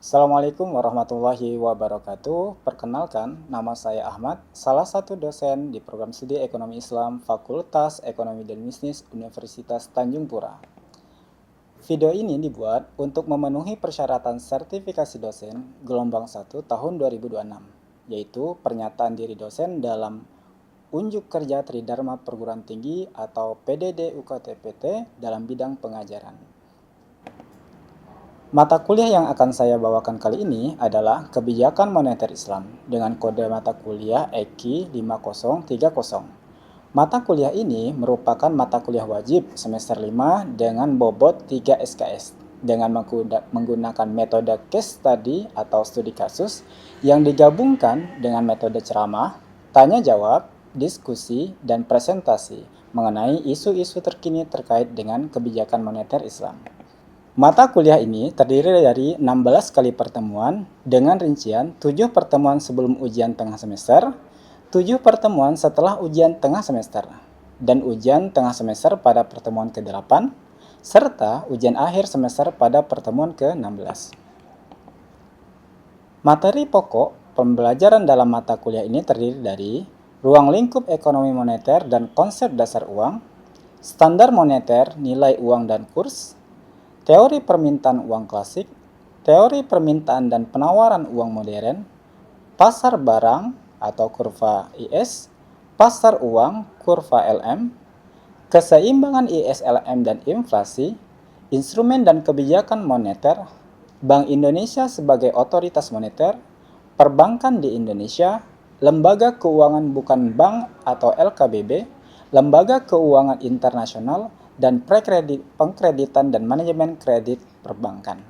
Assalamualaikum warahmatullahi wabarakatuh. Perkenalkan, nama saya Ahmad, salah satu dosen di program studi Ekonomi Islam Fakultas Ekonomi dan Bisnis Universitas Tanjung Pura. Video ini dibuat untuk memenuhi persyaratan sertifikasi dosen gelombang 1 tahun 2026, yaitu pernyataan diri dosen dalam Unjuk Kerja Tridharma Perguruan Tinggi atau PDD UKT-PT dalam bidang pengajaran. Mata kuliah yang akan saya bawakan kali ini adalah Kebijakan Moneter Islam dengan kode mata kuliah EKI 5030. Mata kuliah ini merupakan mata kuliah wajib semester 5 dengan bobot 3 SKS dengan menggunakan metode case study atau studi kasus yang digabungkan dengan metode ceramah, tanya jawab, diskusi, dan presentasi mengenai isu-isu terkini terkait dengan kebijakan moneter Islam. Mata kuliah ini terdiri dari 16 kali pertemuan dengan rincian 7 pertemuan sebelum ujian tengah semester, 7 pertemuan setelah ujian tengah semester, dan ujian tengah semester pada pertemuan ke-8, serta ujian akhir semester pada pertemuan ke-16. Materi pokok pembelajaran dalam mata kuliah ini terdiri dari ruang lingkup ekonomi moneter dan konsep dasar uang, standar moneter, nilai uang dan kurs, teori permintaan uang klasik, teori permintaan dan penawaran uang modern, pasar barang atau kurva IS, pasar uang kurva LM, keseimbangan ISLM dan inflasi, instrumen dan kebijakan moneter, Bank Indonesia sebagai otoritas moneter, perbankan di Indonesia, lembaga keuangan bukan bank atau LKBB, lembaga keuangan internasional, dan pengkreditan dan manajemen kredit perbankan.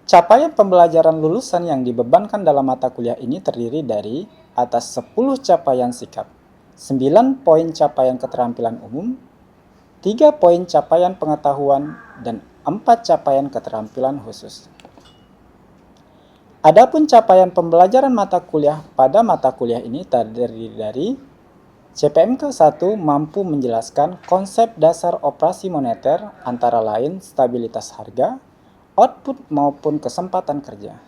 Capaian pembelajaran lulusan yang dibebankan dalam mata kuliah ini terdiri dari atas 10 capaian sikap, 9 poin capaian keterampilan umum, 3 poin capaian pengetahuan, dan 4 capaian keterampilan khusus. Adapun capaian pembelajaran mata kuliah pada mata kuliah ini terdiri dari CPMK 1 mampu menjelaskan konsep dasar operasi moneter antara lain stabilitas harga, output maupun kesempatan kerja.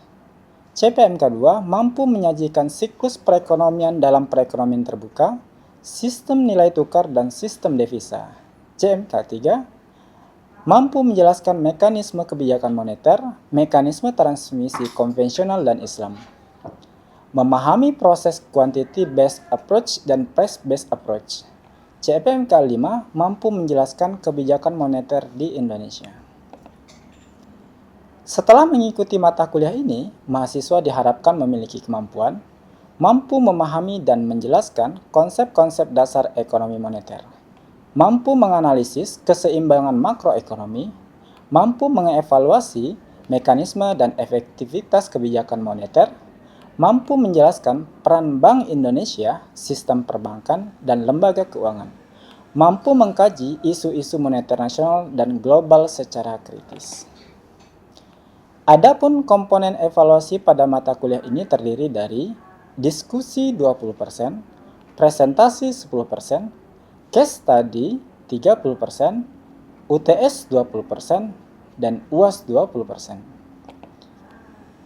CPMK 2 mampu menyajikan siklus perekonomian dalam perekonomian terbuka, sistem nilai tukar dan sistem devisa. CMK 3 mampu menjelaskan mekanisme kebijakan moneter, mekanisme transmisi konvensional dan Islam. Memahami proses quantity based approach dan price based approach. CPMK 5 mampu menjelaskan kebijakan moneter di Indonesia. Setelah mengikuti mata kuliah ini, mahasiswa diharapkan memiliki kemampuan mampu memahami dan menjelaskan konsep-konsep dasar ekonomi moneter, mampu menganalisis keseimbangan makroekonomi, mampu mengevaluasi mekanisme dan efektivitas kebijakan moneter, mampu menjelaskan peran Bank Indonesia, sistem perbankan, dan lembaga keuangan, mampu mengkaji isu-isu moneter nasional dan global secara kritis. Adapun komponen evaluasi pada mata kuliah ini terdiri dari diskusi 20%, presentasi 10%, case study 30%, UTS 20%, dan UAS 20%.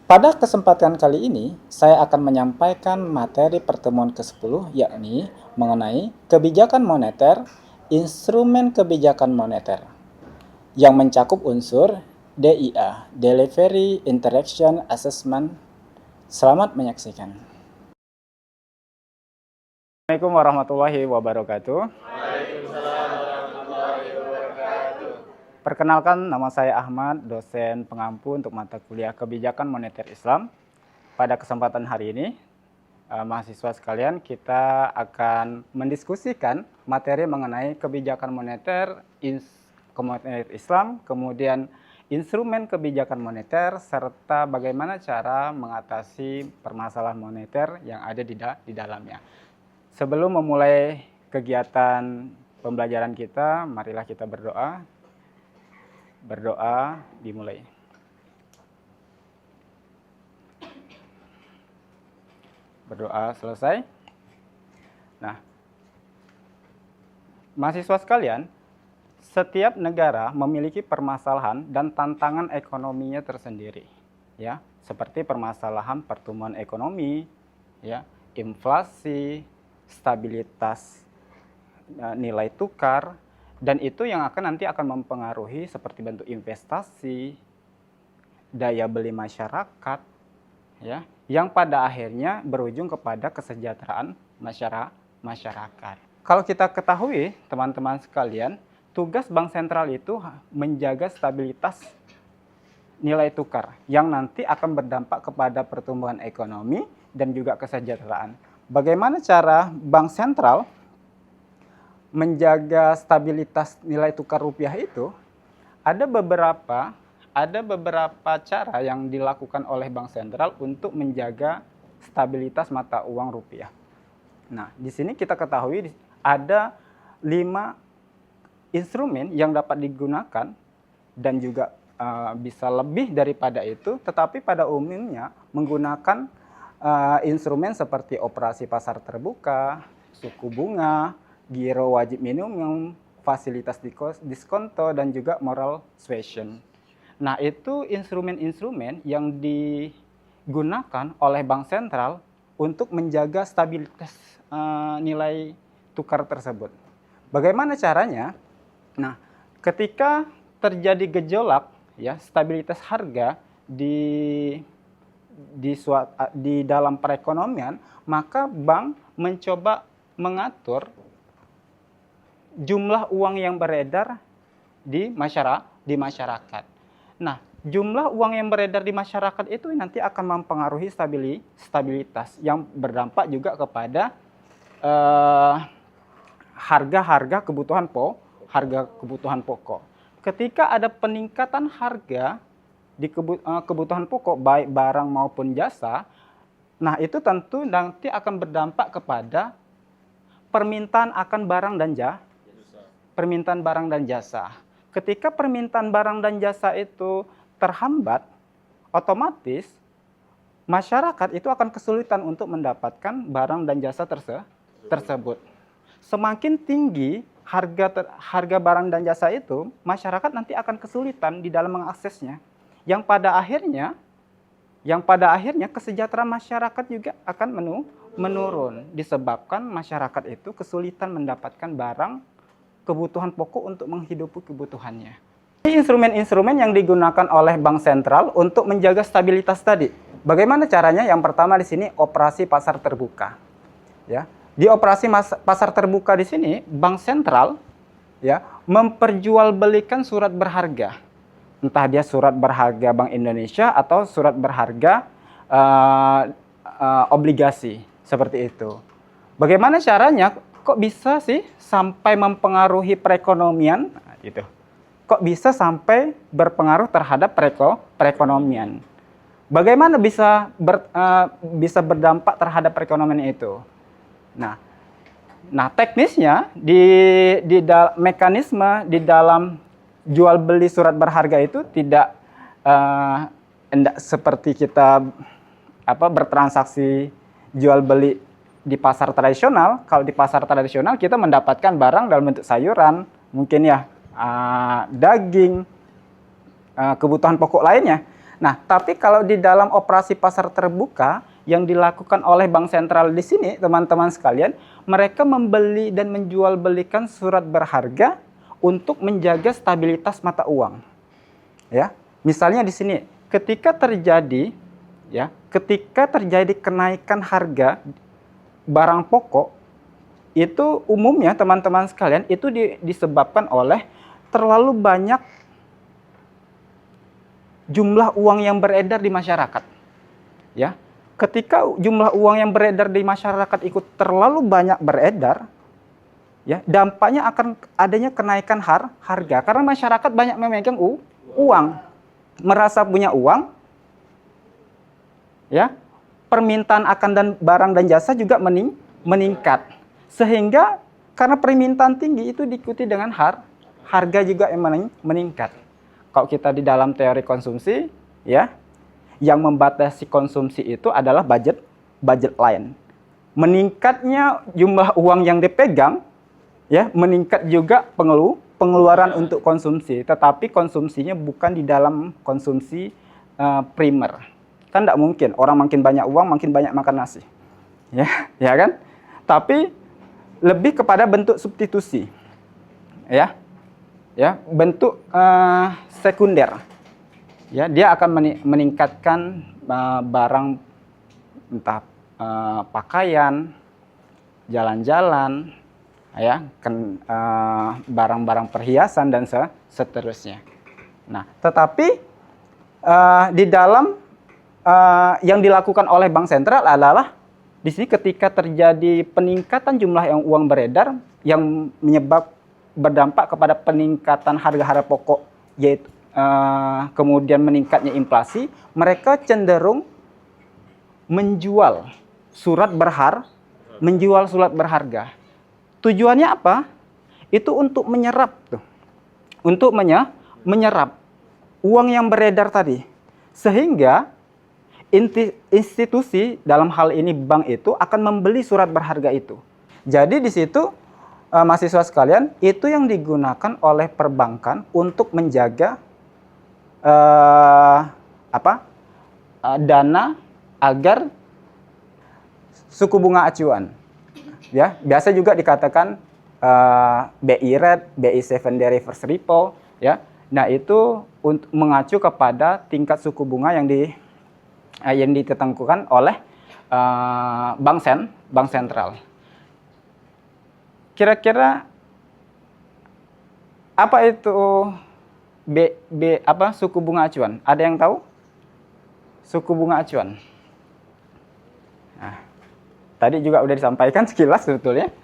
Pada kesempatan kali ini, saya akan menyampaikan materi pertemuan ke-10 yakni mengenai kebijakan moneter, instrumen kebijakan moneter, yang mencakup unsur DIA, Delivery Interaction Assessment. Selamat menyaksikan. Assalamualaikum warahmatullahi wabarakatuh. Waalaikumsalam warahmatullahi wabarakatuh. Perkenalkan, nama saya Ahmad, dosen pengampu untuk mata kuliah Kebijakan Moneter Islam. Pada kesempatan hari ini, mahasiswa sekalian, kita akan mendiskusikan materi mengenai kebijakan moneter Islam, kemudian instrumen kebijakan moneter, serta bagaimana cara mengatasi permasalahan moneter yang ada di dalamnya. Sebelum memulai kegiatan pembelajaran kita, marilah kita berdoa. Berdoa dimulai. Berdoa selesai. Nah, mahasiswa sekalian, setiap negara memiliki permasalahan dan tantangan ekonominya tersendiri, ya, seperti permasalahan pertumbuhan ekonomi, ya, inflasi, stabilitas nilai tukar, dan itu yang nanti akan mempengaruhi seperti bentuk investasi, daya beli masyarakat, ya, yang pada akhirnya berujung kepada kesejahteraan masyarakat. Kalau kita ketahui, teman-teman sekalian, tugas bank sentral itu menjaga stabilitas nilai tukar yang nanti akan berdampak kepada pertumbuhan ekonomi dan juga kesejahteraan. Bagaimana cara bank sentral menjaga stabilitas nilai tukar rupiah itu? Ada beberapa cara yang dilakukan oleh bank sentral untuk menjaga stabilitas mata uang rupiah. Nah, di sini kita ketahui ada 5 instrumen yang dapat digunakan dan juga bisa lebih daripada itu, tetapi pada umumnya menggunakan instrumen seperti operasi pasar terbuka, suku bunga, giro wajib minimum, fasilitas diskonto, dan juga moral suasion. Nah, itu instrumen-instrumen yang digunakan oleh bank sentral untuk menjaga stabilitas nilai tukar tersebut. Bagaimana caranya? Nah, ketika terjadi gejolak, ya, stabilitas harga di dalam perekonomian, maka bank mencoba mengatur jumlah uang yang beredar di masyarakat. Nah, jumlah uang yang beredar di masyarakat itu nanti akan mempengaruhi stabilitas yang berdampak juga kepada harga kebutuhan pokok. Ketika ada peningkatan harga di kebutuhan pokok baik barang maupun jasa, nah itu tentu nanti akan berdampak kepada permintaan akan barang dan jasa. Ketika permintaan barang dan jasa itu terhambat, otomatis masyarakat itu akan kesulitan untuk mendapatkan barang dan jasa tersebut. Semakin tinggi harga barang dan jasa itu, masyarakat nanti akan kesulitan di dalam mengaksesnya. Yang pada akhirnya kesejahteraan masyarakat juga akan menurun disebabkan masyarakat itu kesulitan mendapatkan barang kebutuhan pokok untuk menghidupi kebutuhannya. Ini instrumen-instrumen yang digunakan oleh bank sentral untuk menjaga stabilitas tadi. Bagaimana caranya? Yang pertama di sini operasi pasar terbuka. Ya. Di operasi pasar terbuka di sini, bank sentral, ya, memperjualbelikan surat berharga. Entah dia surat berharga Bank Indonesia atau surat berharga obligasi, seperti itu. Bagaimana caranya? Kok bisa sih sampai mempengaruhi perekonomian? Gitu. Kok bisa sampai berpengaruh terhadap perekonomian? Bagaimana bisa berdampak terhadap perekonomian itu? Nah, teknisnya mekanisme di dalam jual beli surat berharga itu tidak seperti kita bertransaksi jual beli di pasar tradisional. Kalau di pasar tradisional kita mendapatkan barang dalam bentuk sayuran, mungkin ya daging, kebutuhan pokok lainnya. Nah, tapi kalau di dalam operasi pasar terbuka yang dilakukan oleh bank sentral di sini, teman-teman sekalian, mereka membeli dan menjual belikan surat berharga untuk menjaga stabilitas mata uang. Ya, misalnya di sini, ketika terjadi kenaikan harga barang pokok, itu umumnya teman-teman sekalian itu disebabkan oleh terlalu banyak jumlah uang yang beredar di masyarakat. Ya. Ketika jumlah uang yang beredar di masyarakat ikut terlalu banyak beredar, ya, dampaknya akan adanya kenaikan harga karena masyarakat banyak memegang uang, merasa punya uang, ya, permintaan akan barang dan jasa juga meningkat, sehingga karena permintaan tinggi itu diikuti dengan harga juga yang meningkat. Kalau kita di dalam teori konsumsi, ya, yang membatasi konsumsi itu adalah budget line. Meningkatnya jumlah uang yang dipegang, ya, meningkat juga pengeluaran untuk konsumsi, tetapi konsumsinya bukan di dalam konsumsi primer. Kan tidak mungkin orang makin banyak uang makin banyak makan nasi, ya kan? Tapi lebih kepada bentuk substitusi, ya bentuk sekunder. Ya, dia akan meningkatkan barang, entah pakaian, jalan-jalan, ya, barang-barang perhiasan dan seterusnya. Nah, tetapi di dalam yang dilakukan oleh bank sentral adalah di sini ketika terjadi peningkatan jumlah yang uang beredar yang berdampak kepada peningkatan harga-harga pokok, yaitu kemudian meningkatnya inflasi, mereka cenderung menjual surat berharga. Tujuannya apa? Itu untuk menyerap tuh. Untuk menyerap uang yang beredar tadi. Sehingga institusi dalam hal ini bank itu akan membeli surat berharga itu. Jadi di situ mahasiswa sekalian, itu yang digunakan oleh perbankan untuk menjaga dana agar suku bunga acuan, ya, biasa juga dikatakan BI rate, BI 7-day reverse repo, ya. Nah, itu untuk mengacu kepada tingkat suku bunga yang ditentukan oleh bank sentral. Kira-kira apa itu suku bunga acuan? Ada yang tahu? Suku bunga acuan. Nah, tadi juga udah disampaikan sekilas sebetulnya,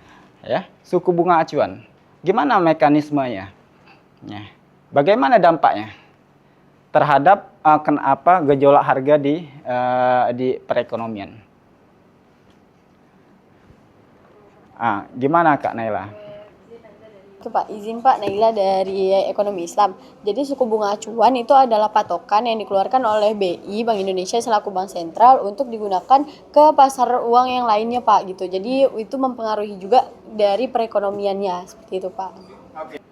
ya, suku bunga acuan. Gimana mekanismenya? Ya, bagaimana dampaknya terhadap gejolak harga di perekonomian? Gimana Kak Naila? Oke Pak, izin Pak, Naila dari Ekonomi Islam. Jadi suku bunga acuan itu adalah patokan yang dikeluarkan oleh BI, Bank Indonesia selaku bank sentral untuk digunakan ke pasar uang yang lainnya Pak gitu. Jadi itu mempengaruhi juga dari perekonomiannya seperti itu Pak.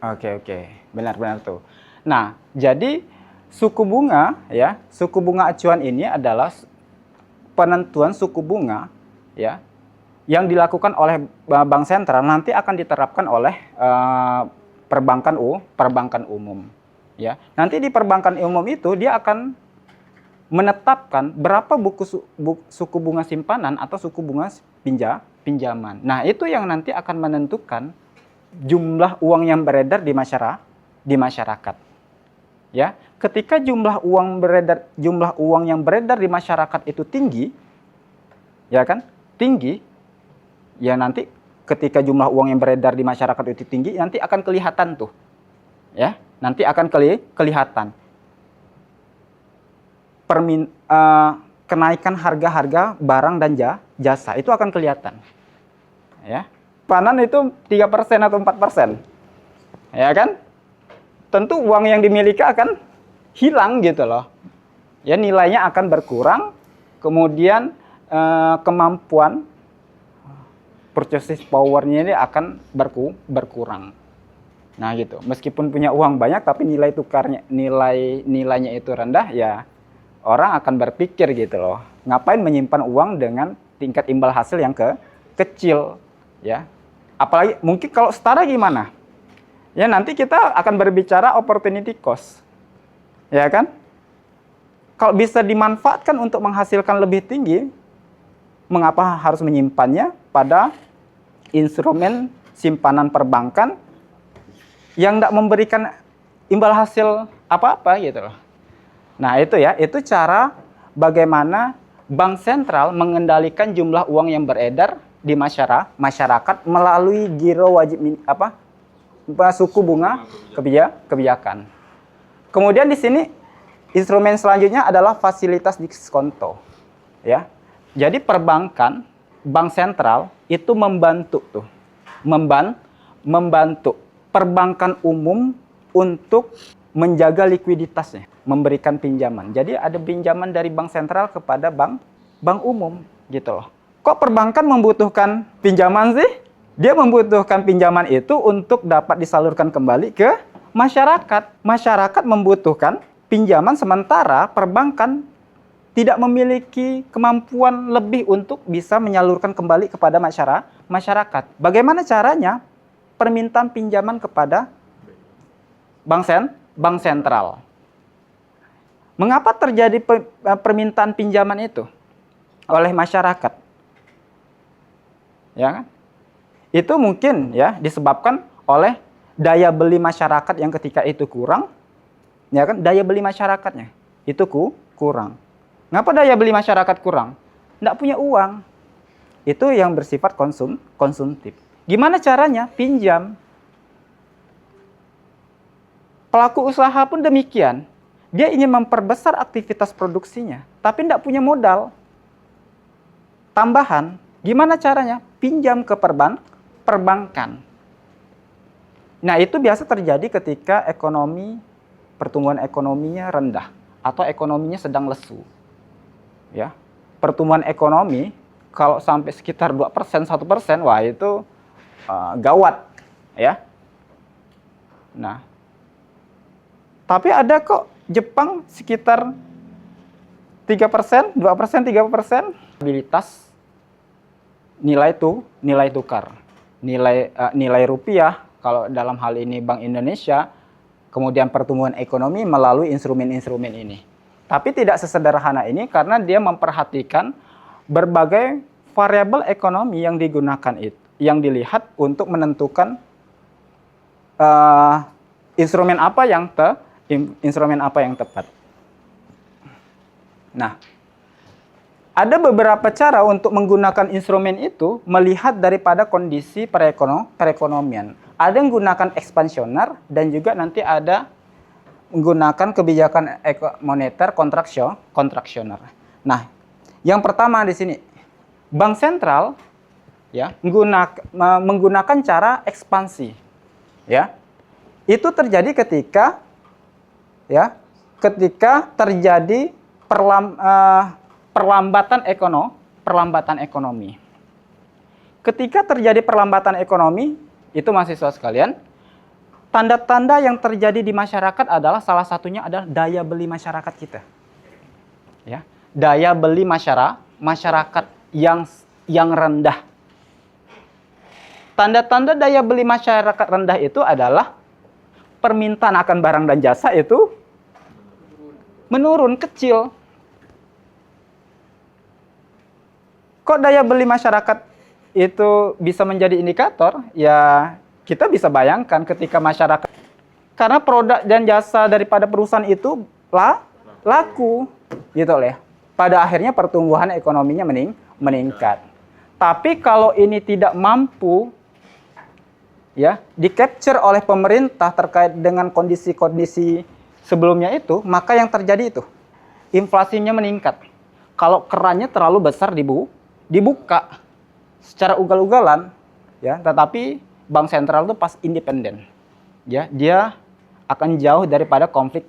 Oke. Benar tuh. Nah, jadi suku bunga acuan ini adalah penentuan suku bunga, ya, yang dilakukan oleh bank sentral nanti akan diterapkan oleh perbankan umum, ya. Nanti di perbankan umum itu dia akan menetapkan berapa suku bunga simpanan atau suku bunga pinjaman. Nah, itu yang nanti akan menentukan jumlah uang yang beredar di masyarakat. Ya, ketika jumlah uang yang beredar di masyarakat itu tinggi, ya kan? Tinggi. Ya, nanti ketika jumlah uang yang beredar di masyarakat itu tinggi, nanti akan kelihatan tuh. Ya, nanti akan kelihatan. Kenaikan harga-harga barang dan jasa itu akan kelihatan. Ya. Panan itu 3% atau 4%. Ya kan? Tentu uang yang dimiliki akan hilang gitu loh. Ya, nilainya akan berkurang, kemudian kemampuan purchasing power-nya ini akan berkurang. Nah, gitu. Meskipun punya uang banyak tapi nilainya itu rendah, ya orang akan berpikir gitu loh. Ngapain menyimpan uang dengan tingkat imbal hasil yang kecil, ya. Apalagi mungkin kalau setara gimana? Ya, nanti kita akan berbicara opportunity cost. Ya kan? Kalau bisa dimanfaatkan untuk menghasilkan lebih tinggi, mengapa harus menyimpannya pada instrumen simpanan perbankan yang tidak memberikan imbal hasil apa-apa gitu loh. Nah, itu cara bagaimana bank sentral mengendalikan jumlah uang yang beredar di masyarakat melalui giro wajib suku bunga kebijakan. Kemudian di sini instrumen selanjutnya adalah fasilitas diskonto, ya. Jadi perbankan, bank sentral itu membantu perbankan umum untuk menjaga likuiditasnya, memberikan pinjaman. Jadi ada pinjaman dari bank sentral kepada bank umum gitu loh. Kok perbankan membutuhkan pinjaman sih? Dia membutuhkan pinjaman itu untuk dapat disalurkan kembali ke masyarakat. Masyarakat membutuhkan pinjaman sementara perbankan tidak memiliki kemampuan lebih untuk bisa menyalurkan kembali kepada masyarakat. Bagaimana caranya? Permintaan pinjaman kepada bank sentral. Mengapa terjadi permintaan pinjaman itu oleh masyarakat? Ya kan? Itu mungkin ya disebabkan oleh daya beli masyarakat yang ketika itu kurang, ya kan? Daya beli masyarakatnya itu kurang. Ngapa daya beli masyarakat kurang? Nggak punya uang. Itu yang bersifat konsumtif. Gimana caranya? Pinjam. Pelaku usaha pun demikian. Dia ingin memperbesar aktivitas produksinya, tapi tidak punya modal tambahan. Gimana caranya? Pinjam ke perbankan. Nah, itu biasa terjadi ketika pertumbuhan ekonominya rendah atau ekonominya sedang lesu. Ya. Pertumbuhan ekonomi kalau sampai sekitar 2%, 1%, wah itu gawat, ya. Nah, tapi ada kok Jepang sekitar 3%, 2%, 3%. Stabilitas nilai tukar. Nilai rupiah, kalau dalam hal ini Bank Indonesia, kemudian pertumbuhan ekonomi melalui instrumen-instrumen ini. Tapi tidak sesederhana ini karena dia memperhatikan berbagai variabel ekonomi yang digunakan yang dilihat untuk menentukan instrumen apa yang tepat. Nah, ada beberapa cara untuk menggunakan instrumen itu melihat daripada kondisi perekonomian. Ada yang menggunakan ekspansioner dan juga nanti ada menggunakan kebijakan moneter kontraksioner. Nah, yang pertama di sini bank sentral ya menggunakan cara ekspansi. Ya. Itu terjadi ketika terjadi perlambatan ekonomi. Ketika terjadi perlambatan ekonomi, itu mahasiswa sekalian, tanda-tanda yang terjadi di masyarakat adalah salah satunya adalah daya beli masyarakat kita. Ya, daya beli masyarakat yang rendah. Tanda-tanda daya beli masyarakat rendah itu adalah permintaan akan barang dan jasa itu menurun, kecil. Kok daya beli masyarakat itu bisa menjadi indikator? Ya, kita bisa bayangkan ketika masyarakat, karena produk dan jasa daripada perusahaan itu laku, gitu loh ya. Pada akhirnya pertumbuhan ekonominya meningkat. Tapi kalau ini tidak mampu ya di-capture oleh pemerintah terkait dengan kondisi-kondisi sebelumnya itu, maka yang terjadi itu inflasinya meningkat. Kalau kerannya terlalu besar dibuka secara ugal-ugalan, ya, tetapi bank sentral itu pas independen, ya, dia akan jauh daripada konflik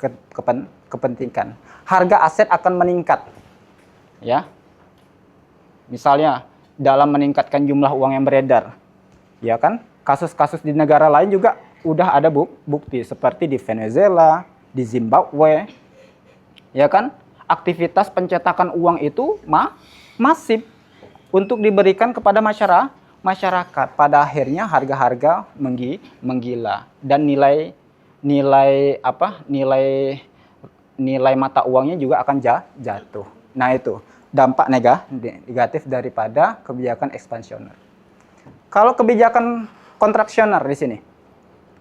kepentingan. Harga aset akan meningkat, ya. Misalnya dalam meningkatkan jumlah uang yang beredar, ya kan? Kasus-kasus di negara lain juga udah ada bukti seperti di Venezuela, di Zimbabwe, ya kan? Aktivitas pencetakan uang itu masif untuk diberikan kepada masyarakat. Pada akhirnya harga-harga menggila dan nilai mata uangnya juga akan jatuh. Nah, itu dampak negatif daripada kebijakan ekspansioner. Kalau kebijakan kontraksioner di sini,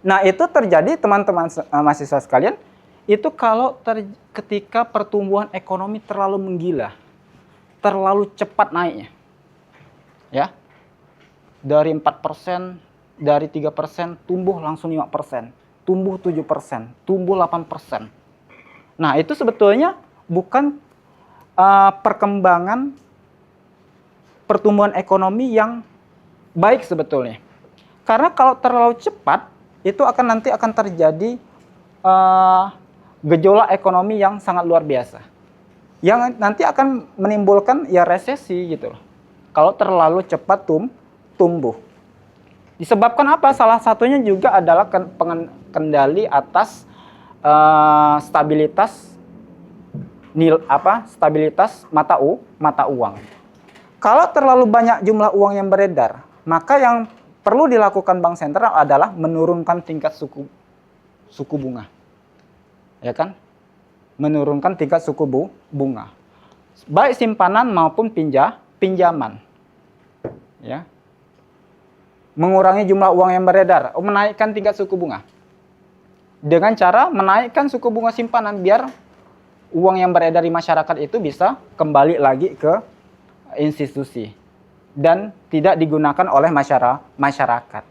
nah itu terjadi teman-teman mahasiswa sekalian, itu kalau ketika pertumbuhan ekonomi terlalu menggila, terlalu cepat naiknya, ya, dari 4%, dari 3% tumbuh langsung 5%, tumbuh 7%, tumbuh 8%. Nah, itu sebetulnya bukan perkembangan pertumbuhan ekonomi yang baik sebetulnya. Karena kalau terlalu cepat, itu nanti akan terjadi gejolak ekonomi yang sangat luar biasa. Yang nanti akan menimbulkan ya resesi gitu loh. Kalau terlalu cepat tumbuh. Disebabkan apa? Salah satunya juga adalah kendali atas stabilitas stabilitas mata uang. Kalau terlalu banyak jumlah uang yang beredar, maka yang perlu dilakukan bank sentral adalah menurunkan tingkat suku bunga. Ya kan? Menurunkan tingkat suku bunga. Baik simpanan maupun pinjaman. Ya. Mengurangi jumlah uang yang beredar, menaikkan tingkat suku bunga. Dengan cara menaikkan suku bunga simpanan biar uang yang beredar di masyarakat itu bisa kembali lagi ke institusi dan tidak digunakan oleh masyarakat.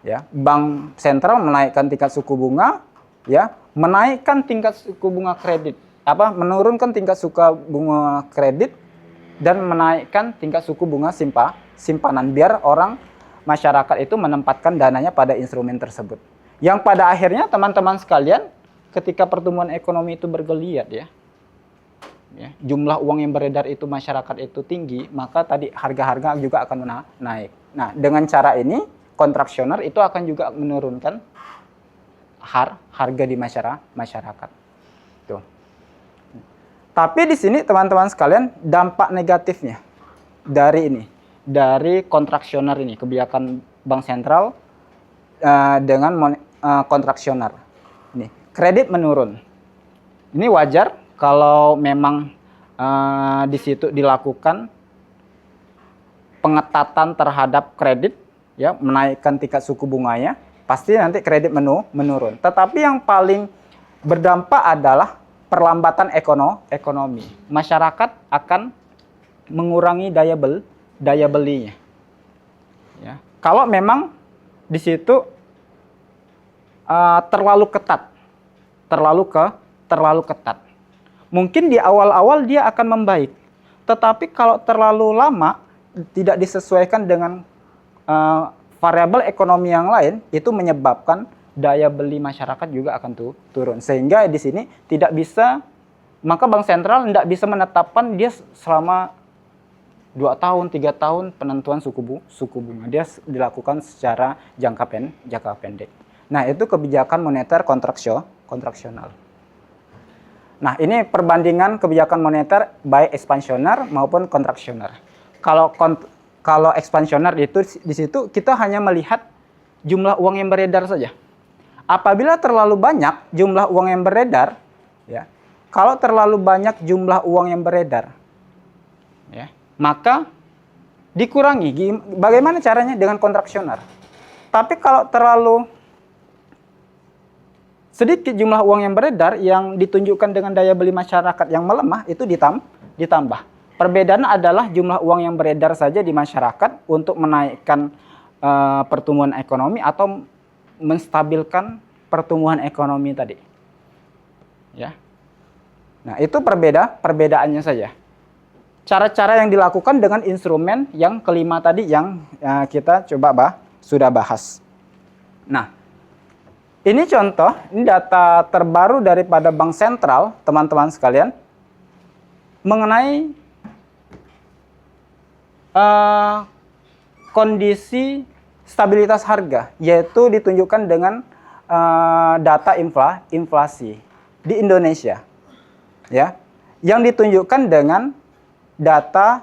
Ya, bank sentral menaikkan tingkat suku bunga, ya, menaikkan tingkat suku bunga kredit, menurunkan tingkat suku bunga kredit dan menaikkan tingkat suku bunga simpanan biar masyarakat itu menempatkan dananya pada instrumen tersebut. Yang pada akhirnya teman-teman sekalian, ketika pertumbuhan ekonomi itu bergeliat ya, jumlah uang yang beredar itu masyarakat itu tinggi, maka tadi harga-harga juga akan naik. Nah, dengan cara ini kontraksioner itu akan juga menurunkan harga di masyarakat. Tuh. Tapi di sini teman-teman sekalian, dampak negatifnya dari kontraksioner ini, kebijakan bank sentral dengan kontraksioner. Ini, kredit menurun. Ini wajar kalau memang di situ dilakukan pengetatan terhadap kredit, ya, menaikkan tingkat suku bunganya, pasti nanti kredit menurun. Tetapi yang paling berdampak adalah perlambatan ekonomi. Masyarakat akan mengurangi daya belinya. Ya. Kalau memang di situ terlalu ketat. Mungkin di awal-awal dia akan membaik. Tetapi kalau terlalu lama tidak disesuaikan dengan variabel ekonomi yang lain, itu menyebabkan daya beli masyarakat juga akan turun. Sehingga di sini maka bank sentral tidak bisa menetapkan dia selama 2 tahun, 3 tahun penentuan suku bunga. Dia dilakukan secara jangka pendek. Nah, itu kebijakan moneter kontraksional. Nah, ini perbandingan kebijakan moneter baik ekspansioner maupun kontraksioner. Kalau ekspansioner itu di situ kita hanya melihat jumlah uang yang beredar saja. Apabila terlalu banyak jumlah uang yang beredar, ya, kalau terlalu banyak jumlah uang yang beredar, ya, maka dikurangi. Bagaimana caranya? Dengan kontraksioner. Tapi kalau terlalu sedikit jumlah uang yang beredar yang ditunjukkan dengan daya beli masyarakat yang melemah, itu ditambah. Perbedaan adalah jumlah uang yang beredar saja di masyarakat untuk menaikkan pertumbuhan ekonomi atau menstabilkan pertumbuhan ekonomi tadi. Ya. Nah, itu perbedaannya saja. Cara-cara yang dilakukan dengan instrumen yang kelima tadi yang kita sudah bahas. Nah, ini contoh, ini data terbaru daripada Bank Sentral, teman-teman sekalian, mengenai kondisi stabilitas harga, yaitu ditunjukkan dengan data inflasi di Indonesia, ya, yang ditunjukkan dengan data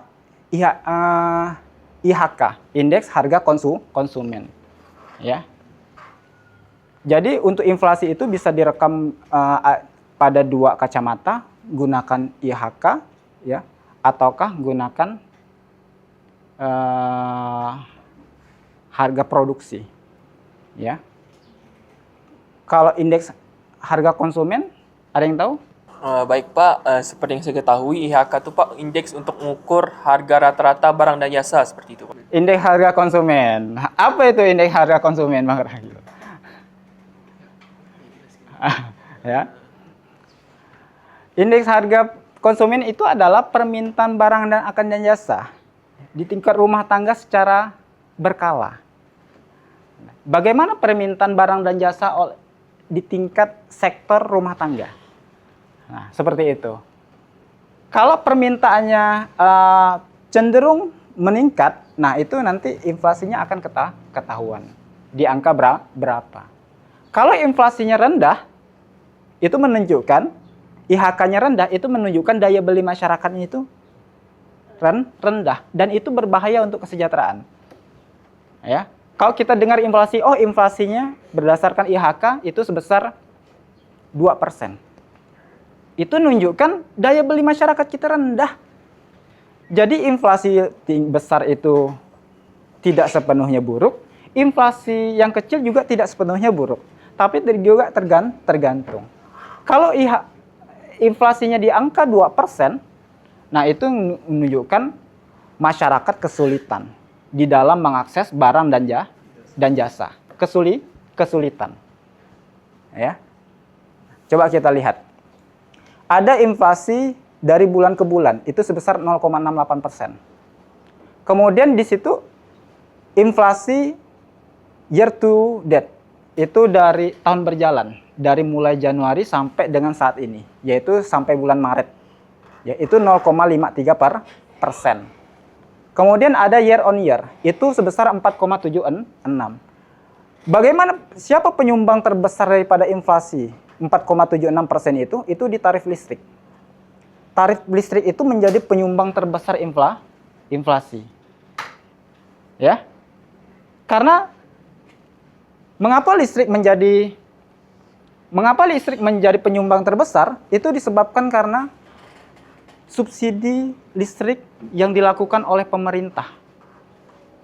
IHK, Indeks Harga Konsumen, ya. Jadi untuk inflasi itu bisa direkam pada 2 kacamata, gunakan IHK, ya, ataukah gunakan harga produksi, ya. Kalau indeks harga konsumen, ada yang tahu? Baik Pak, seperti yang saya ketahui IHK itu Pak indeks untuk mengukur harga rata-rata barang dan jasa seperti itu Pak. Indeks harga konsumen. Apa itu indeks harga konsumen, Bang Rahil? Ya. Indeks harga konsumen itu adalah permintaan barang dan jasa di tingkat rumah tangga secara berkala. Bagaimana permintaan barang dan jasa di tingkat sektor rumah tangga? Nah, seperti itu. Kalau permintaannya cenderung meningkat, nah itu nanti inflasinya akan ketahuan di angka berapa. Kalau inflasinya rendah, itu menunjukkan IHK-nya rendah, itu menunjukkan daya beli masyarakatnya itu rendah, dan itu berbahaya untuk kesejahteraan. Ya, kalau kita dengar inflasi, oh inflasinya berdasarkan IHK itu sebesar 2%. Itu menunjukkan daya beli masyarakat kita rendah. Jadi inflasi besar itu tidak sepenuhnya buruk, inflasi yang kecil juga tidak sepenuhnya buruk, tapi juga tergantung. Kalau inflasinya di angka 2%, nah itu menunjukkan masyarakat kesulitan di dalam mengakses barang dan jasa. Kesulitan. Ya. Coba kita lihat. Ada inflasi dari bulan ke bulan, itu sebesar 0,68%. Kemudian di situ inflasi year to date, itu dari tahun berjalan, dari mulai Januari sampai dengan saat ini, yaitu sampai bulan Maret, yaitu 0,53%. Kemudian ada year on year, itu sebesar 4,76. Bagaimana, siapa penyumbang terbesar daripada inflasi 4,76% itu di tarif listrik. Tarif listrik itu menjadi penyumbang terbesar inflasi. Ya. Karena mengapa listrik menjadi penyumbang terbesar? Itu disebabkan karena subsidi listrik yang dilakukan oleh pemerintah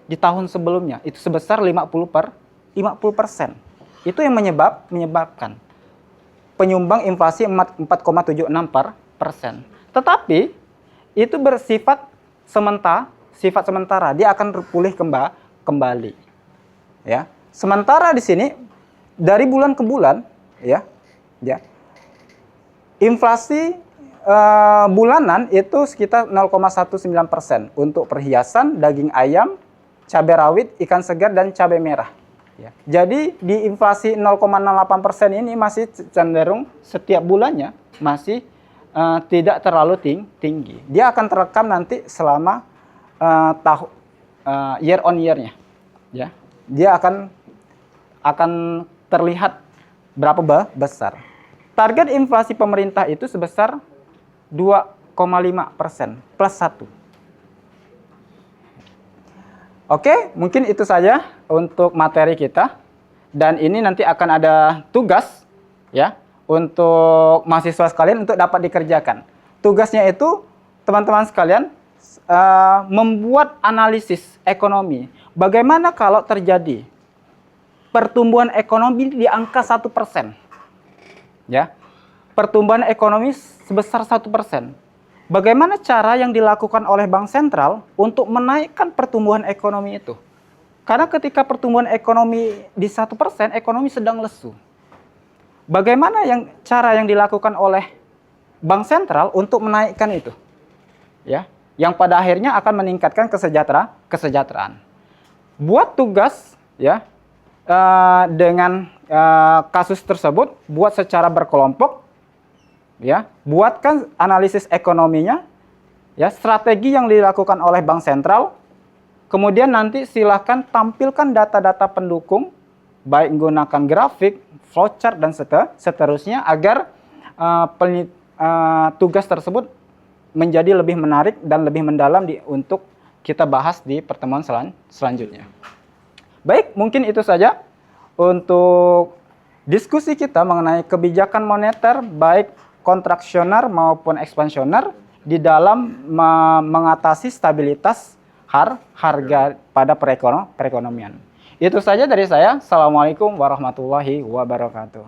di tahun sebelumnya itu sebesar 50%. Itu yang menyebabkan penyumbang inflasi 4,76%. Tetapi itu bersifat sementara, dia akan pulih kembali. Ya. Sementara di sini dari bulan ke bulan, ya. Inflasi bulanan itu sekitar 0,19% untuk perhiasan, daging ayam, cabai rawit, ikan segar, dan cabai merah. Ya. Jadi di inflasi 0,68% ini masih cenderung setiap bulannya masih tidak terlalu tinggi. Dia akan terekam nanti selama year on year-nya. Ya. Dia akan terlihat berapa besar. Target inflasi pemerintah itu sebesar 2,5% plus 1. Oke, mungkin itu saja untuk materi kita. Dan ini nanti akan ada tugas ya untuk mahasiswa sekalian untuk dapat dikerjakan. Tugasnya itu teman-teman sekalian membuat analisis ekonomi. Bagaimana kalau terjadi pertumbuhan ekonomi di angka 1%? Ya. Pertumbuhan ekonomi sebesar 1%. Bagaimana cara yang dilakukan oleh Bank Sentral untuk menaikkan pertumbuhan ekonomi itu? Karena ketika pertumbuhan ekonomi di 1%, ekonomi sedang lesu. Bagaimana cara yang dilakukan oleh Bank Sentral untuk menaikkan itu? Ya, yang pada akhirnya akan meningkatkan kesejahteraan. Buat tugas ya dengan kasus tersebut, buat secara berkelompok. Ya, buatkan analisis ekonominya, ya, strategi yang dilakukan oleh Bank Sentral. Kemudian nanti silahkan tampilkan data-data pendukung, baik menggunakan grafik, flowchart, dan seterusnya, agar tugas tersebut menjadi lebih menarik dan lebih mendalam untuk kita bahas di pertemuan selanjutnya. Baik, mungkin itu saja untuk diskusi kita mengenai kebijakan moneter, baik kontraksioner maupun ekspansioner di dalam mengatasi stabilitas harga pada perekonomian. Itu saja dari saya. Assalamualaikum warahmatullahi wabarakatuh.